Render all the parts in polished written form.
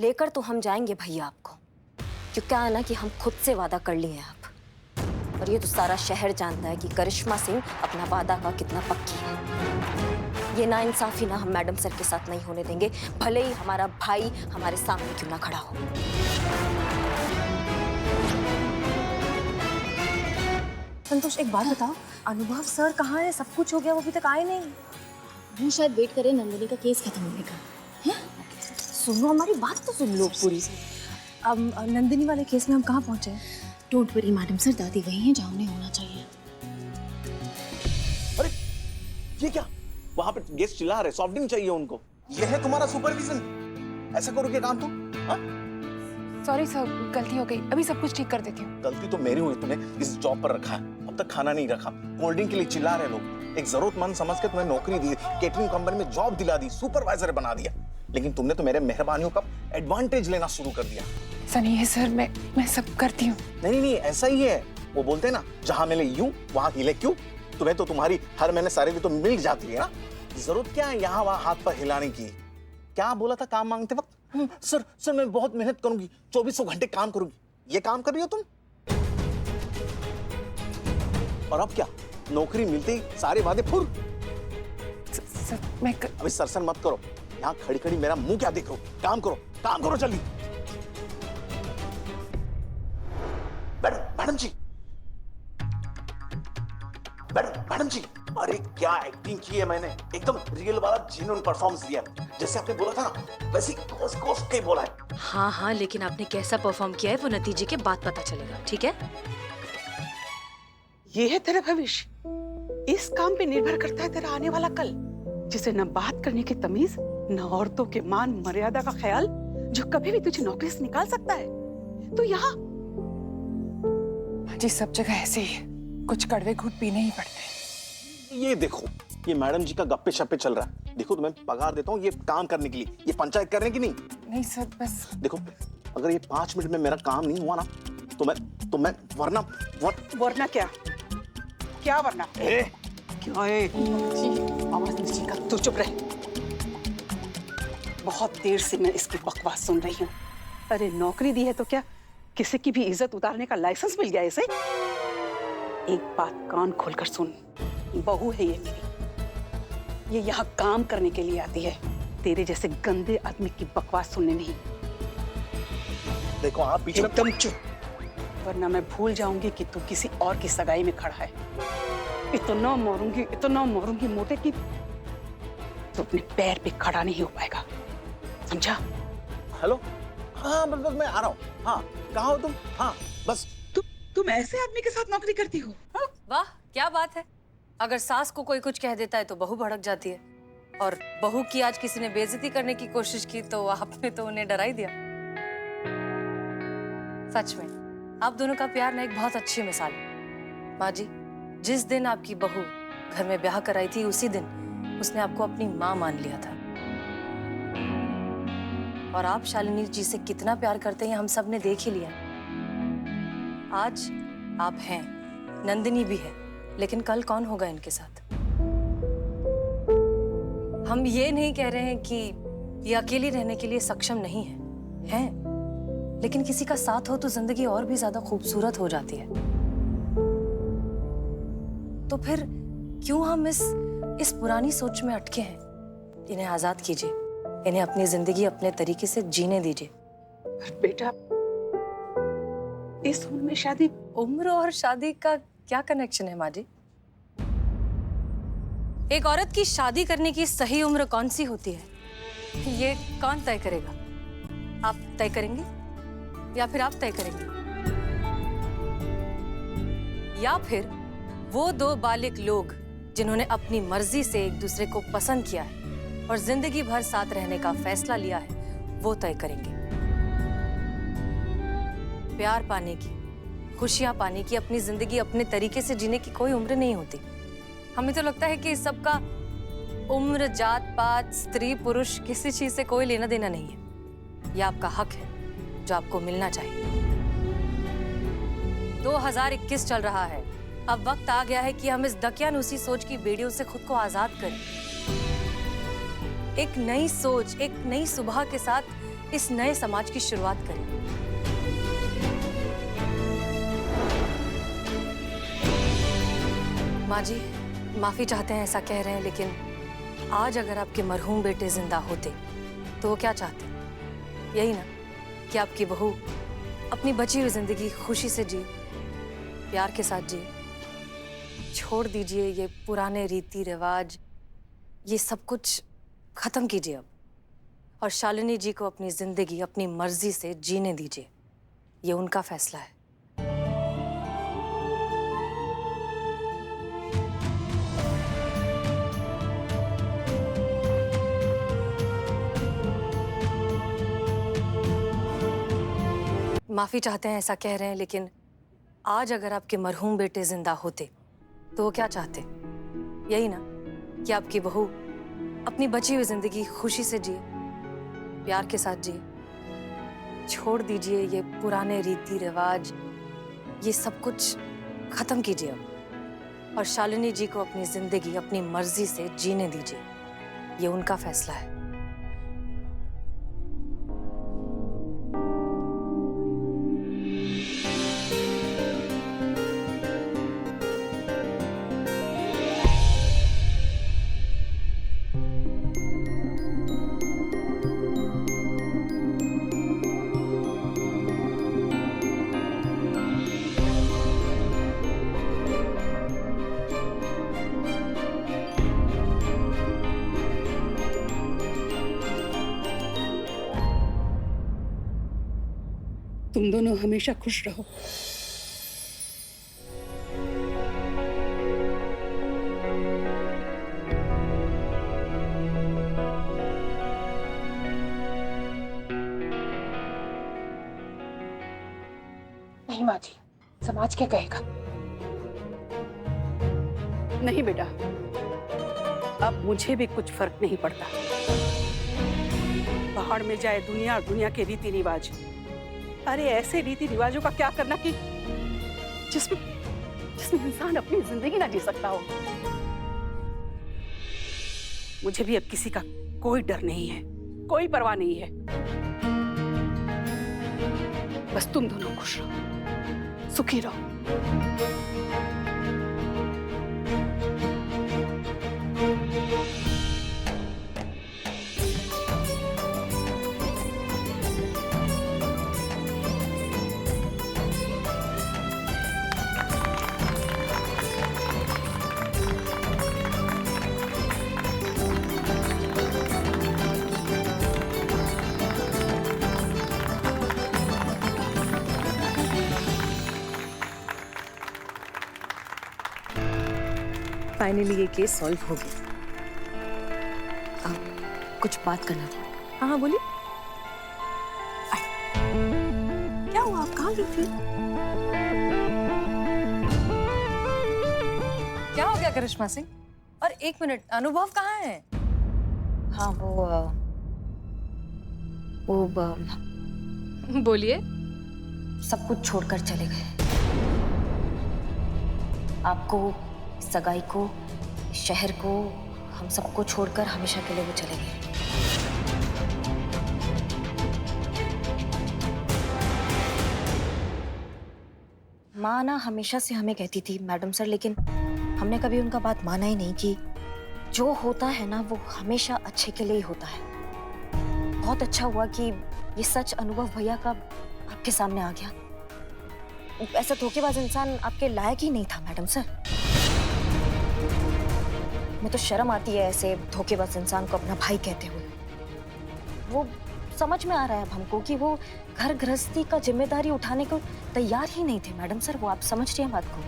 लेकर तो हम जाएंगे भैया आपको, क्यों क्या है ना कि हम खुद से वादा कर लिए हैं अब। और ये तो सारा शहर जानता है कि करिश्मा सिंह अपना वादा का कितना पक्की है। ये नाइंसाफी ना हम मैडम सर के साथ नहीं होने देंगे, भले ही हमारा भाई हमारे सामने क्यों ना खड़ा हो। संतोष एक बात बताओ, अनुभव सर कहाँ है? सब कुछ हो गया, वो अभी तक आए नहीं। वो शायद वेट करे नंदिनी का केस खत्म होने का। सुनो, हमारी बात तो सुन लो पूरी। अब नंदिनी वाले केस में हम कहाँ पहुंचे हैं? डोंट वरी मैडम सर, दादी वही हैं जहाँ उन्हें होना चाहिए। अरे ये क्या, वहां पे गेस्ट चिल्ला रहे, सॉफ्ट ड्रिंक चाहिए उनको। ये है तुम्हारा सुपरविजन? ऐसा करोगे काम तुम? सॉरी सर, गलती हो गई, अभी सब कुछ ठीक कर देती हूँ। गलती तो मेरी हुई, तुम्हें इस जॉब पर रखा है, अब तक खाना नहीं रखा, कोल्ड ड्रिंक के लिए चिल्ला रहे लोग। एक जरूरतमंद समझ के तुम्हें नौकरी दी, केटरिंग कंपनी में जॉब दिला दी, सुपरवाइजर बना दिया, लेकिन तुमने तो मेरे मेहरबानियों का एडवांटेज लेना शुरू कर दिया। ऐसा नहीं है सर, मैं सब करती हूँ। नहीं नहीं, ऐसा ही है। वो बोलते हैं ना, जहां मिले यूं वहां हिले क्यों। तुम्हें तो तुम्हारी हर महीने सैलरी तो मिल जाती है ना, जरूरत क्या है यहाँ वहां हाथ पर हिलाने की। क्या बोला था काम मांगते वक्त? सर मैं बहुत मेहनत करूंगी, 2400 घंटे काम करूंगी। ये काम कर रही हो तुम? और अब क्या, नौकरी मिलते ही सारे वादे फुर। सर मैं अभी सरसन मत करो, यहाँ खड़ी खड़ी मेरा मुंह क्या देख रहे हो? काम करो जल्दी। मैडम जी, मैडम जी, अरे क्या एक्टिंग की है मैंने, एकदम रियल वाला जेन्युइन परफॉर्मेंस दिया, जैसे आपने बोला था ना वैसे कोस के बोला है। हाँ, लेकिन आपने कैसा परफॉर्म किया है वो नतीजे के बाद पता चलेगा, ठीक है? ये है तेरा भविष्य, इस काम पे निर्भर करता है तेरा आने वाला कल, जिसे न बात करने की तमीज, न औरतों के मान मर्यादा का ख्याल, जो कभी भी तुझे नौकरी से निकाल सकता है। तो यहाँ जी सब जगह ऐसे ही है, कुछ कड़वे घूंट पीने ही पड़ते हैं। ये देखो, ये मैडम जी का गप्पे शप्पे चल रहा है। देखो तुम्हें पगार देता हूँ ये काम करने के लिए, ये पंचायत करने की नहीं। नहीं सर, बस देखो, अगर ये 5 मिनट में मेरा काम नहीं हुआ ना तो मैं वरना क्या वरना? क्या है? आवाज नीचे कर, तू चुप रहे। बहुत देर से मैं इसकी बकवास सुन रही हूँ। अरे नौकरी दी है तो क्या किसी की भी इज्जत उतारने का लाइसेंस मिल गया इसे? एक बात कान खोलकर सुन, बहू है ये मेरी, ये यहाँ काम करने के लिए आती है, तेरे जैसे गंदे आदमी की बकवास सुनने नहीं। देखो आप पीछे एकदम चुप, वरना मैं भूल जाऊंगी कि तू किसी और की सगाई में खड़ा है। इतना मारूंगी मोटे की तो अपने पैर पे खड़ा नहीं हो पाएगा, समझा? हेलो, हाँ बस मैं आ रहा हूँ। हाँ कहाँ हो तुम? हाँ बस। तुम ऐसे आदमी के साथ नौकरी करती हो? वाह क्या बात है, अगर सास को कोई कुछ कह देता है तो बहू भड़क जाती है, और बहू की आज किसी ने बेइज्जती करने की कोशिश की तो आपने तो उन्हें डरा ही दिया। सच में आप दोनों का प्यार ना एक बहुत अच्छी मिसाल है। माँ जी, जिस दिन आपकी बहू घर में ब्याह कराई थी उसी दिन उसने आपको अपनी माँ मान लिया था, और आप शालिनी जी से कितना प्यार करते हैं हम सब ने देख ही लिया। आज आप हैं, नंदिनी भी है, लेकिन कल कौन होगा इनके साथ? हम ये नहीं कह रहे हैं कि ये अकेली रहने के लिए सक्षम नहीं है, हैं, लेकिन किसी का साथ हो तो जिंदगी और भी ज्यादा खूबसूरत हो जाती है। तो फिर क्यों हम इस पुरानी सोच में अटके हैं? इन्हें आजाद कीजिए, इन्हें अपनी जिंदगी अपने तरीके से जीने दीजिए। बेटा, इस उम्र में शादी? उम्र और शादी का क्या कनेक्शन है माँ जी? एक औरत की शादी करने की सही उम्र कौन सी होती है ये कौन तय करेगा? आप तय करेंगे या फिर आप तय करेंगे, या फिर वो दो बालिग लोग जिन्होंने अपनी मर्जी से एक दूसरे को पसंद किया है और जिंदगी भर साथ रहने का फैसला लिया है, वो तय करेंगे। प्यार पाने की, खुशियां पाने की, अपनी जिंदगी अपने तरीके से जीने की कोई उम्र नहीं होती। हमें तो लगता है कि इस सब का उम्र, जात पात, स्त्री पुरुष किसी चीज से कोई लेना देना नहीं है। यह आपका हक है जो आपको मिलना चाहिए। 2021 चल रहा है, अब वक्त आ गया है कि हम इस दकियानूसी सोच की बेड़ियों से खुद को आजाद करें। एक नई सोच, एक नई सुबह के साथ इस नए समाज की शुरुआत करें। माँ जी, माफी चाहते हैं ऐसा कह रहे हैं, लेकिन आज अगर आपके मरहूम बेटे जिंदा होते तो वो क्या चाहते? यही ना कि आपकी बहू अपनी बची हुई जिंदगी खुशी से जिए, प्यार के साथ जिए। छोड़ दीजिए ये पुराने रीति रिवाज, ये सब कुछ खत्म कीजिए अब, और शालिनी जी को अपनी जिंदगी अपनी मर्जी से जीने दीजिए। ये उनका फैसला है। माफी चाहते हैं ऐसा कह रहे हैं, लेकिन आज अगर आपके मरहूम बेटे जिंदा होते तो वो क्या चाहते? यही ना कि आपकी बहू अपनी बची हुई जिंदगी खुशी से जिए, प्यार के साथ जिए। छोड़ दीजिए ये पुराने रीति रिवाज, ये सब कुछ खत्म कीजिए अब, और शालिनी जी को अपनी जिंदगी अपनी मर्जी से जीने दीजिए। ये उनका फैसला है। तुम दोनों हमेशा खुश रहो। नहीं माँ जी, समाज क्या कहेगा? नहीं बेटा, अब मुझे भी कुछ फर्क नहीं पड़ता। पहाड़ में जाए दुनिया और दुनिया के रीति रिवाज। अरे ऐसे रीति रिवाजों का क्या करना कि जिसमें इंसान अपनी जिंदगी ना जी सकता हो। मुझे भी अब किसी का कोई डर नहीं है, कोई परवाह नहीं है। बस तुम दोनों खुश रहो, सुखी रहो। फाइनली ये केस सॉल्व हो गया। अब कुछ बात करना था। हाँ बोलिए। क्या हुआ, आप कहाँ गई थी? क्या हो गया करिश्मा सिंह? और एक मिनट, अनुभव कहाँ है? हाँ वो बोलिए। सब कुछ छोड़कर चले गए। आपको, सगाई को, शहर को, हम सबको छोड़कर हमेशा के लिए वो चले गए। माँ ना हमेशा से हमें कहती थी मैडम सर, लेकिन हमने कभी उनका बात माना ही नहीं कि जो होता है ना वो हमेशा अच्छे के लिए ही होता है। बहुत अच्छा हुआ कि ये सच अनुभव भैया का आपके सामने आ गया। ऐसा धोखेबाज इंसान आपके लायक ही नहीं था मैडम सर। मैं तो शर्म आती है ऐसे धोखेबाज इंसान को अपना भाई कहते हुए। वो समझ में आ रहा है अब हमको कि वो घर गृहस्थी का जिम्मेदारी उठाने को तैयार ही नहीं थे मैडम सर। वो आप समझ रही हैं बात को?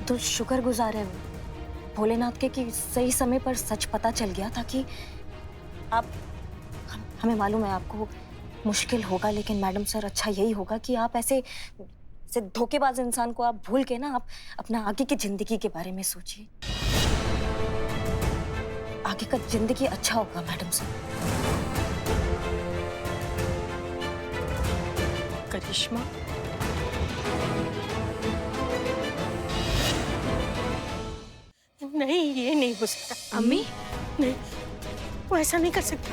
तो शुक्रगुजार है भोलेनाथ के कि सही समय पर सच पता चल गया था कि आप हमें मालूम है आपको मुश्किल होगा, लेकिन मैडम सर अच्छा यही होगा कि आप ऐसे धोखेबाज इंसान को आप भूल के ना आप अपना आगे की जिंदगी के बारे में सोचिए। आगे का जिंदगी अच्छा होगा मैडम सर। करिश्मा, नहीं ये नहीं हो सकता। अम्मी, नहीं, वो ऐसा नहीं कर सकता।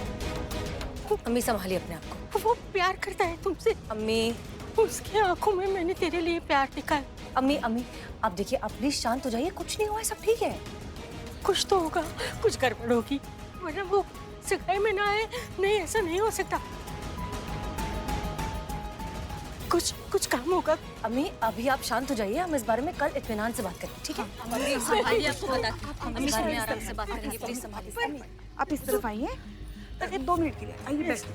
अम्मी संभालिए अपने आप को। वो प्यार करता है तुमसे। अम्मी, उसकी आंखों में मैंने तेरे लिए प्यार देखा है। अम्मी, अम्मी, आप देखिए, आप प्लीज शांत हो जाइए, कुछ नहीं हुआ है, सब ठीक है। कुछ तो होगा, कुछ गड़बड़ होगी, वरना वो सगाई में ना आए। नहीं, ऐसा नहीं हो सकता। कुछ काम होगा। अम्मी, अभी आप शांत हो जाइए, हम इस बारे में कल इत्मीनान से बात करेंगे, ठीक है? अम्मी आराम से बात करेंगे, प्लीज संभालिए। आप इस तरफ आइए, 2 मिनट के लिए आइए, बैठिए।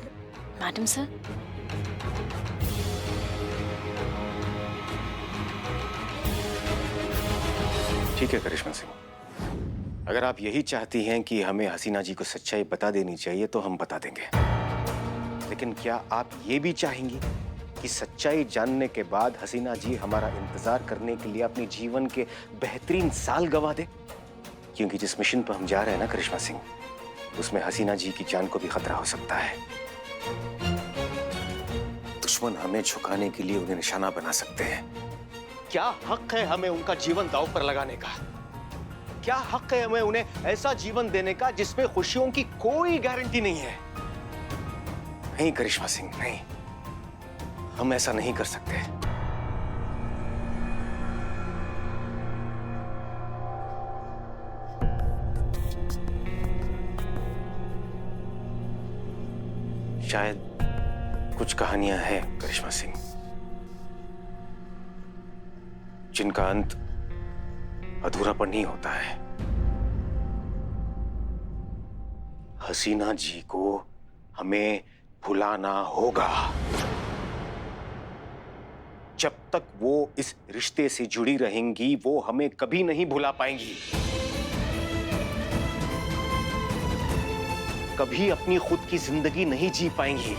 मैडम सर, ठीक है करिश्मा सिंह, अगर आप यही चाहती हैं कि हमें हसीना जी को सच्चाई बता देनी चाहिए तो हम बता देंगे, लेकिन क्या आप ये भी चाहेंगी कि सच्चाई जानने के बाद हसीना जी हमारा इंतजार करने के लिए अपने जीवन के बेहतरीन साल गंवा दे? क्योंकि जिस मिशन पर हम जा रहे हैं ना करिश्मा सिंह, उसमें हसीना जी की जान को भी खतरा हो सकता है। दुश्मन हमें झुकाने के लिए उन्हें निशाना बना सकते हैं। क्या हक है हमें उनका जीवन दांव पर लगाने का? क्या हक है हमें उन्हें ऐसा जीवन देने का जिसमें खुशियों की कोई गारंटी नहीं है? नहीं करिश्मा सिंह, नहीं, हम ऐसा नहीं कर सकते। शायद कुछ कहानियां हैं करिश्मा सिंह, जिनका अंत अधूरापन नहीं होता है। हसीना जी को हमें भुलाना होगा। जब तक वो इस रिश्ते से जुड़ी रहेंगी, वो हमें कभी नहीं भुला पाएंगी। कभी अपनी खुद की जिंदगी नहीं जी पाएंगी।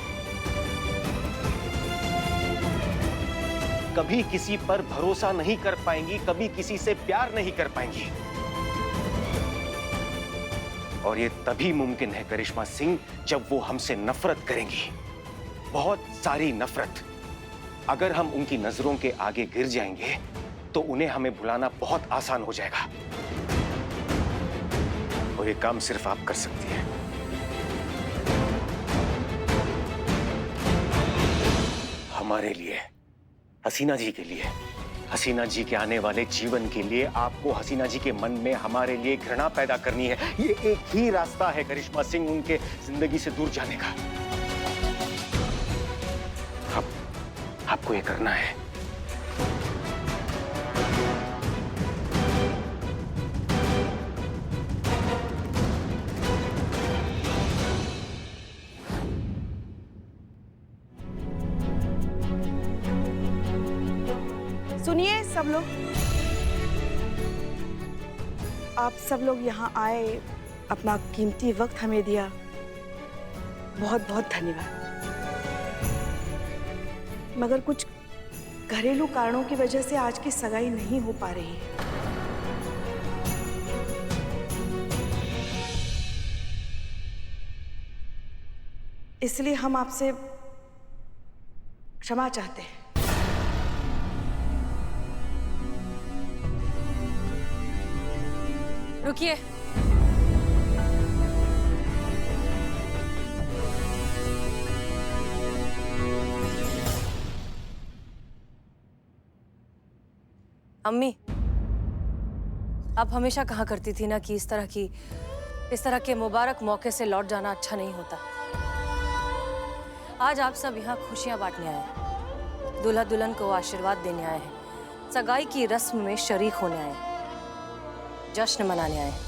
कभी किसी पर भरोसा नहीं कर पाएंगी, कभी किसी से प्यार नहीं कर पाएंगी। और ये तभी मुमकिन है करिश्मा सिंह, जब वो हमसे नफरत करेंगी, बहुत सारी नफरत। अगर हम उनकी नजरों के आगे गिर जाएंगे तो उन्हें हमें भुलाना बहुत आसान हो जाएगा। और ये काम सिर्फ आप कर सकती हैं। हमारे लिए, हसीना जी के लिए, हसीना जी के आने वाले जीवन के लिए आपको हसीना जी के मन में हमारे लिए घृणा पैदा करनी है। ये एक ही रास्ता है करिश्मा सिंह उनके जिंदगी से दूर जाने का। आपको ये करना है। सुनिए सब लोग, आप सब लोग यहाँ आए, अपना कीमती वक्त हमें दिया, बहुत बहुत धन्यवाद। मगर कुछ घरेलू कारणों की वजह से आज की सगाई नहीं हो पा रही है। इसलिए हम आपसे क्षमा चाहते हैं। रुकिए, अम्मी, आप हमेशा कहा करती थी ना कि इस तरह के मुबारक मौके से लौट जाना अच्छा नहीं होता। आज आप सब यहाँ खुशियां बांटने आए हैं, दूल्हा दुल्हन को आशीर्वाद देने आए हैं, सगाई की रस्म में शरीक होने आए हैं, जश्न मनाने आए हैं।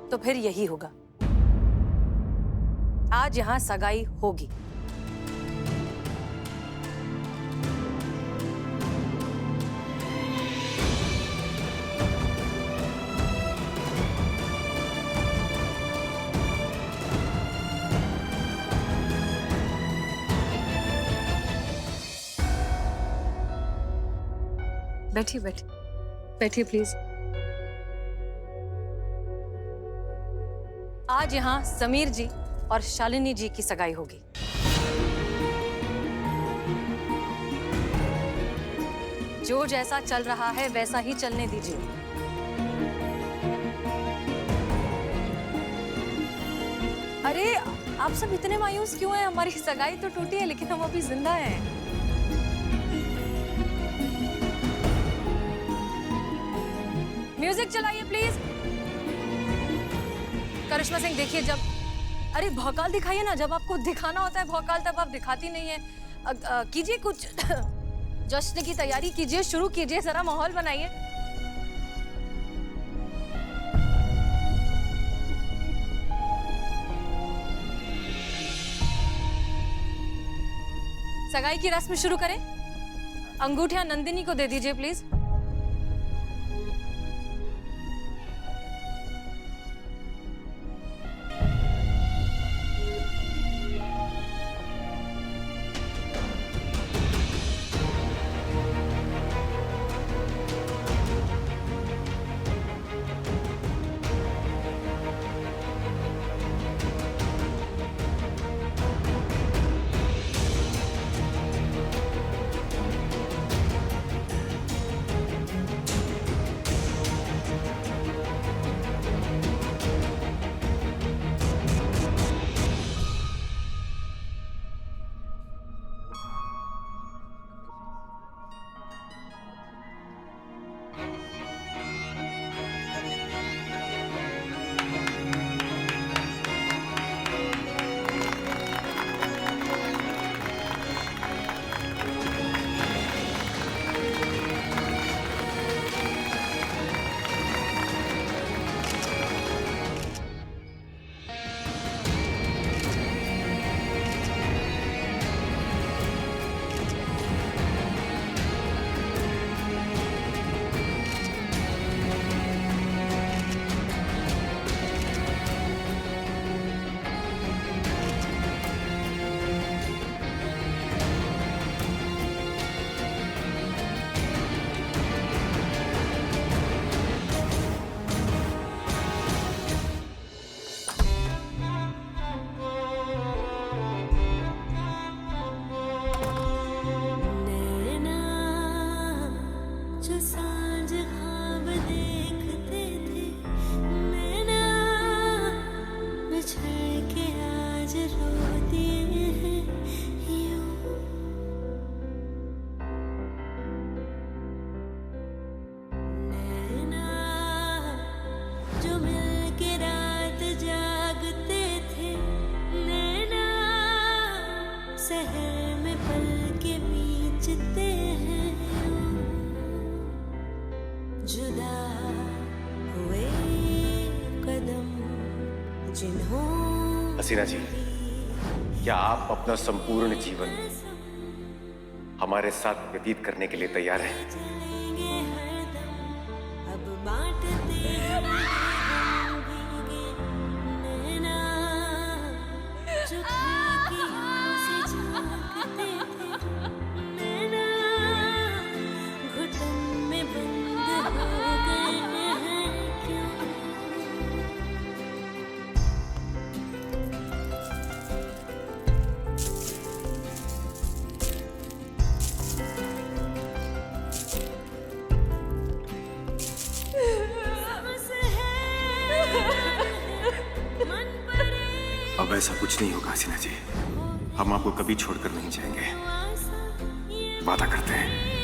तो फिर यही होगा, आज यहाँ सगाई होगी। बैठिए बैठिए बैठिए प्लीज। आज यहाँ समीर जी और शालिनी जी की सगाई होगी। जो जैसा चल रहा है वैसा ही चलने दीजिए। अरे आप सब इतने मायूस क्यों हैं? हमारी सगाई तो टूटी है लेकिन हम अभी जिंदा हैं। म्यूजिक चलाइए प्लीज। करिश्मा सिंह देखिए, जब अरे भौकाल दिखाइए ना, जब आपको दिखाना होता है भौकाल तब आप दिखाती नहीं है। कीजिए कुछ जश्न की तैयारी कीजिए, शुरू कीजिए, जरा माहौल बनाइए। सगाई की रस्म शुरू करें। अंगूठियां नंदिनी को दे दीजिए प्लीज। हसीना जी, क्या आप अपना संपूर्ण जीवन हमारे साथ व्यतीत करने के लिए तैयार हैं? अब ऐसा कुछ नहीं होगा हसीना जी, हम आपको कभी छोड़कर नहीं जाएंगे, वादा करते हैं।